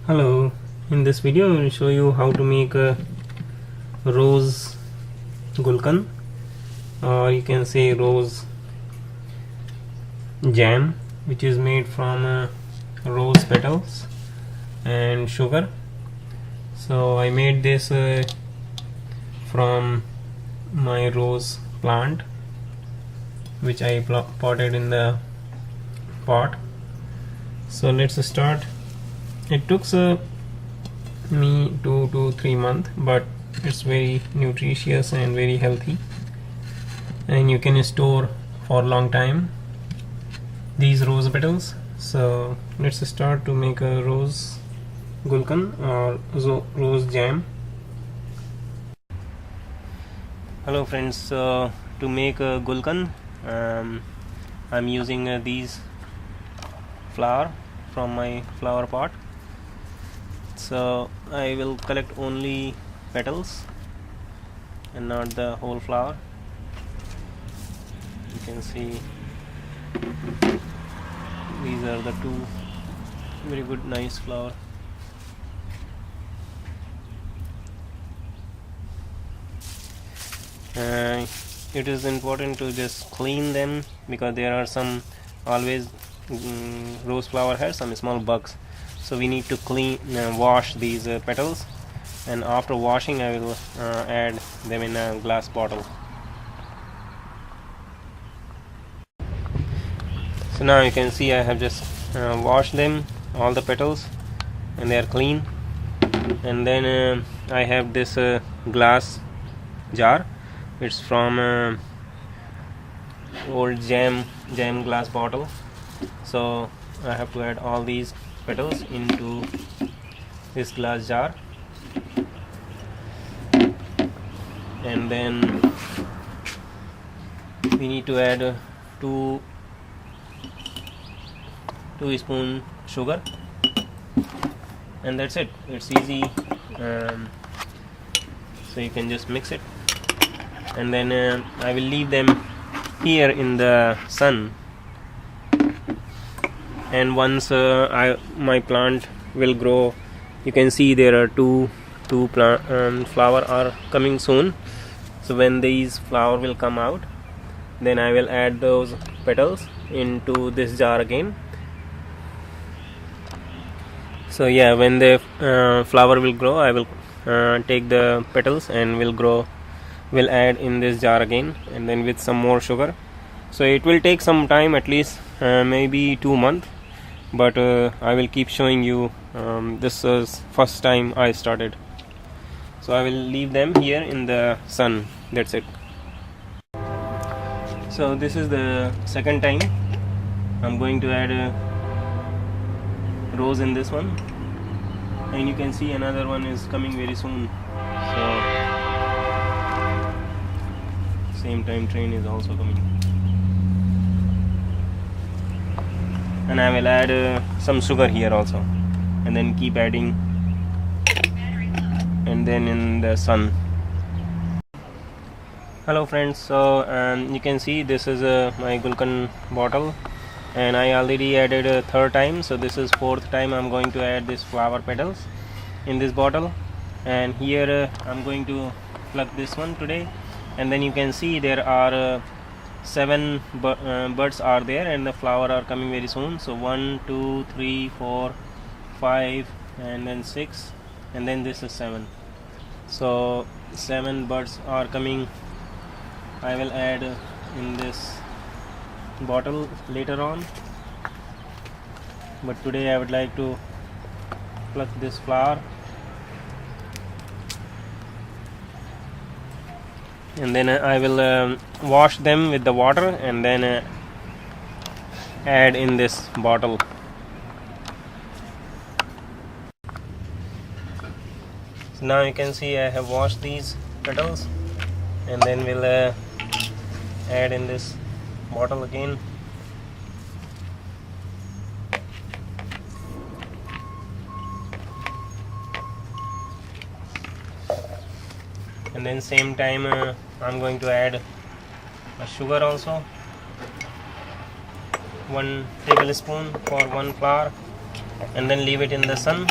Hello, in this video I will show you how to make a rose gulkand, or you can say rose jam, which is made from rose petals and sugar. So I made this from my rose plant, which I potted in the pot. So let's start. It took me 2 to 3 months, but it's very nutritious and very healthy, and you can store for a long time these rose petals. So let's start to make a rose gulkand or rose jam. Hello friends, so to make a gulkand I'm using these flower from my flower pot. So I will collect only petals and not the whole flower. You can see these are the two very good nice flower. It is important to just clean them because there are some always rose flower has some small bugs, so we need to clean wash these petals, and after washing I will add them in a glass bottle. So now you can see I have just washed them, all the petals, and they are clean. And then I have this glass jar. It's from old jam glass bottle. So I have to add all these petals into this glass jar, and then we need to add 2 spoon sugar, and that's it. It's easy. So you can just mix it, and then I will leave them here in the sun, and once my plant will grow, you can see there are two flower are coming soon. So when these flower will come out, then I will add those petals into this jar again. So yeah, when the flower will grow, I will take the petals and will add in this jar again, and then with some more sugar. So it will take some time, at least maybe 2 months, but I will keep showing you. This is first time I started, so I will leave them here in the sun. That's it. So this is the second time I'm going to add a rose in this one, and you can see another one is coming very soon. So same time train is also coming, and I will add some sugar here also, and then keep adding, and then in the sun. Hello friends, so you can see this is my gulkand bottle, and I already added a third time, so this is fourth time I'm going to add this flower petals in this bottle. And here I'm going to plug this one today, and then you can see there are 7 buds are there, and the flower are coming very soon. So 1 2 3 4 5 and then 6, and then this is 7. So 7 buds are coming. I will add in this bottle later on, but today I would like to pluck this flower, and then I will wash them with the water, and then add in this bottle. So now you can see I have washed these petals, and then we'll add in this bottle again. And then same time I'm going to add a sugar also, 1 tablespoon for 1 flower, and then leave it in the sun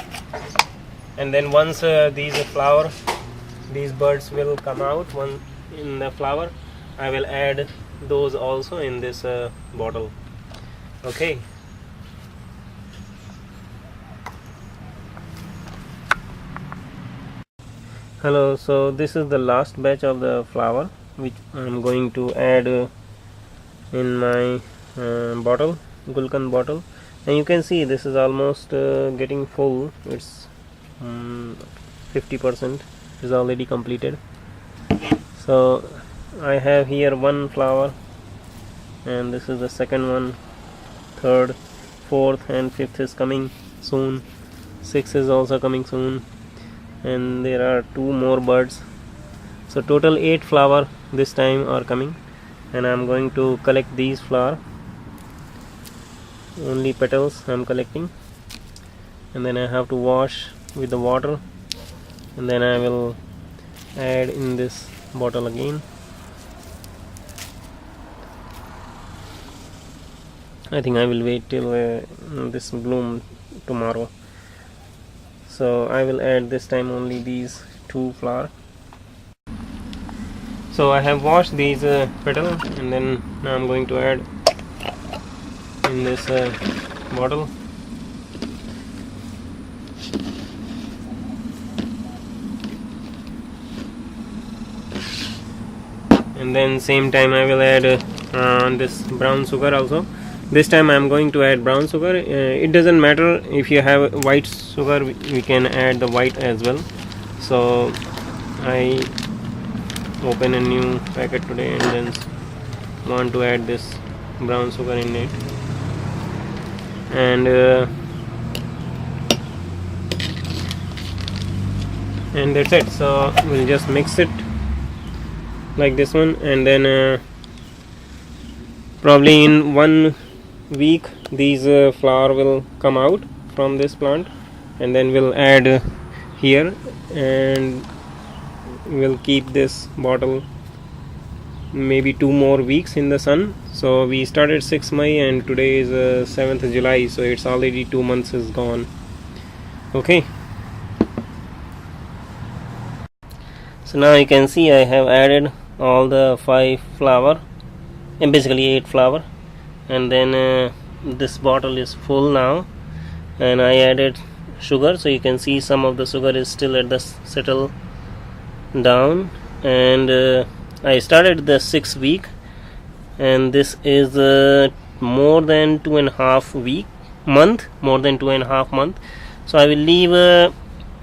and then once these buds will come out one in the flower, I will add those also in this bottle. Okay. Hello, so this is the last batch of the flower which I'm going to add in my Gulkand bottle, and you can see this is almost getting full. It's 50% is already completed. So I have here one flower, and this is the second one, third, fourth and fifth is coming soon, sixth is also coming soon, and there are two more buds. So total 8 flower this time are coming, and I'm going to collect these flower, only petals I'm collecting, and then I have to wash with the water, and then I will add in this bottle again. I think I will wait till this bloom tomorrow. So I will add this time only these 2 flower. So I have washed these petals, and then now I'm going to add in this bottle. And then same time I will add this brown sugar also. This time I am going to add brown sugar. It doesn't matter if you have white sugar, we can add the white as well. So I open a new packet today and then want to add this brown sugar in it, and that's it. So we'll just mix it like this one, and then probably in 1 week these flower will come out from this plant, and then we'll add here, and we'll keep this bottle maybe 2 more weeks in the sun. So we started 6th May and today is 7th July, so it's already 2 months is gone. Okay, so now you can see I have added all the 5 flower, and basically 8 flower, and then this bottle is full now, and I added sugar, so you can see some of the sugar is still at the settle down, and I started the 6th week, and this is more than 2.5 month, more than 2.5 month. So I will leave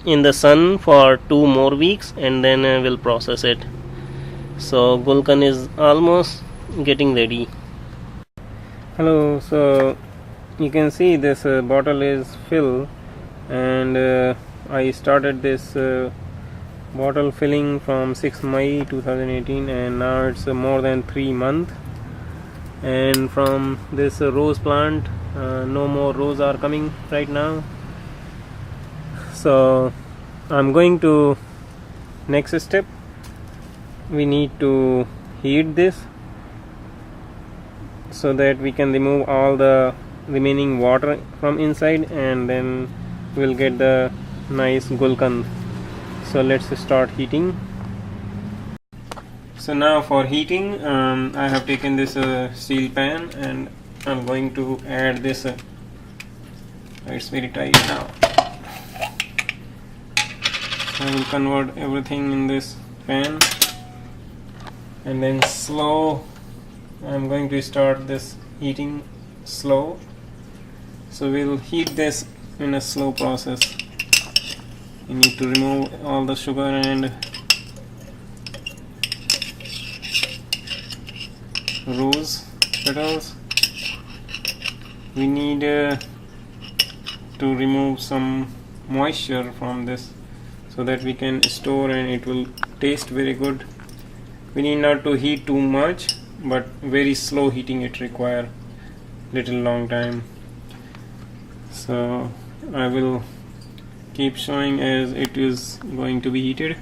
in the sun for 2 more weeks, and then we'll process it. So Gulkand is almost getting ready. Hello, so you can see this bottle is filled, and I started this bottle filling from 6th May 2018, and now it's more than 3 months. And from this rose plant, no more rose are coming right now. So I'm going to next step. We need to heat this so that we can remove all the remaining water from inside, and then we'll get the nice Gulkand. So let's start heating. So now for heating, I have taken this steel pan, and I'm going to add this. It's very tight now. I will convert everything in this pan, and then slow. I'm going to start this heating slow. So we'll heat this in a slow process. You need to remove all the sugar and rose petals. We need to remove some moisture from this so that we can store and it will taste very good. We need not to heat too much, but very slow heating it require little long time. So I will keep showing as it is going to be heated.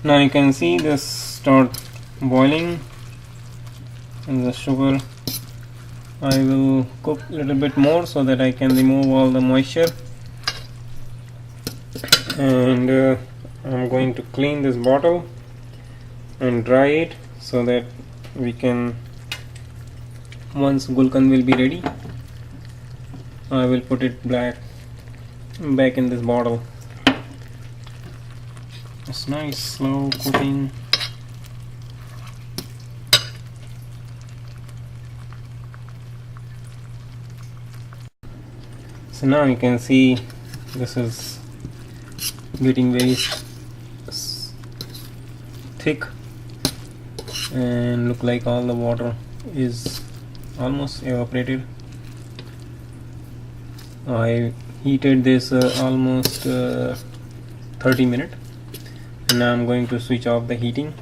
Now you can see this start boiling, and the sugar I will cook a little bit more so that I can remove all the moisture, and I'm going to clean this bottle and dry it so that we can, once Gulkand will be ready, I will put it back in this bottle. It's nice slow cooking. So now you can see this is getting very thick and look like all the water is almost evaporated. I heated this almost 30 minutes, and now I'm going to switch off the heating,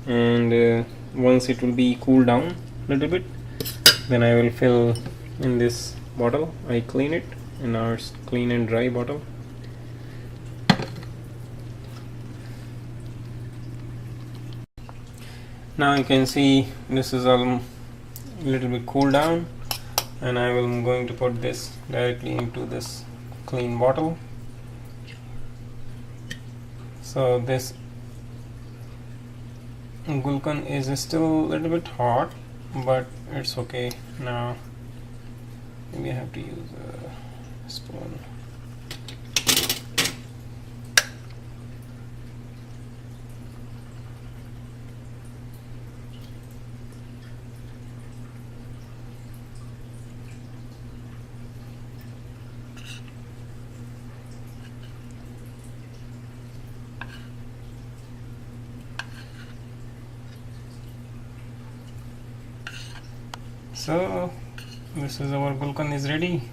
and once it will be cooled down a little bit, then I will fill in this bottle. I clean it, and now it's clean and dry bottle. Now you can see this is a little bit cooled down, and I'm going to put this directly into this clean bottle. So this Gulkand is still a little bit hot, but it's okay. Now maybe I have to use a spoon. So this is our Gulkand is ready,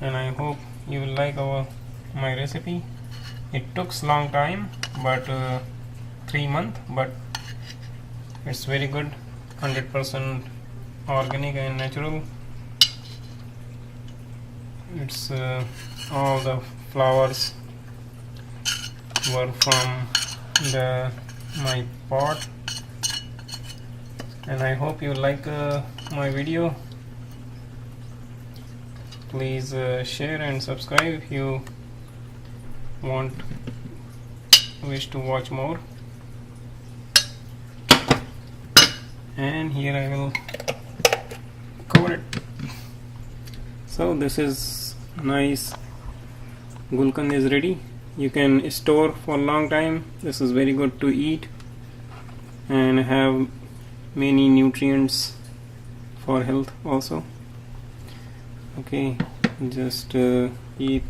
and I hope you will like my recipe. It took long time, but 3 months, but it's very good, 100% organic and natural. It's all the flowers were from my pot, and I hope you like my video. Please share and subscribe if you wish to watch more. And here I will cover it. So this is nice Gulkand is ready. You can store for a long time. This is very good to eat and have many nutrients for health also. Okay, just eat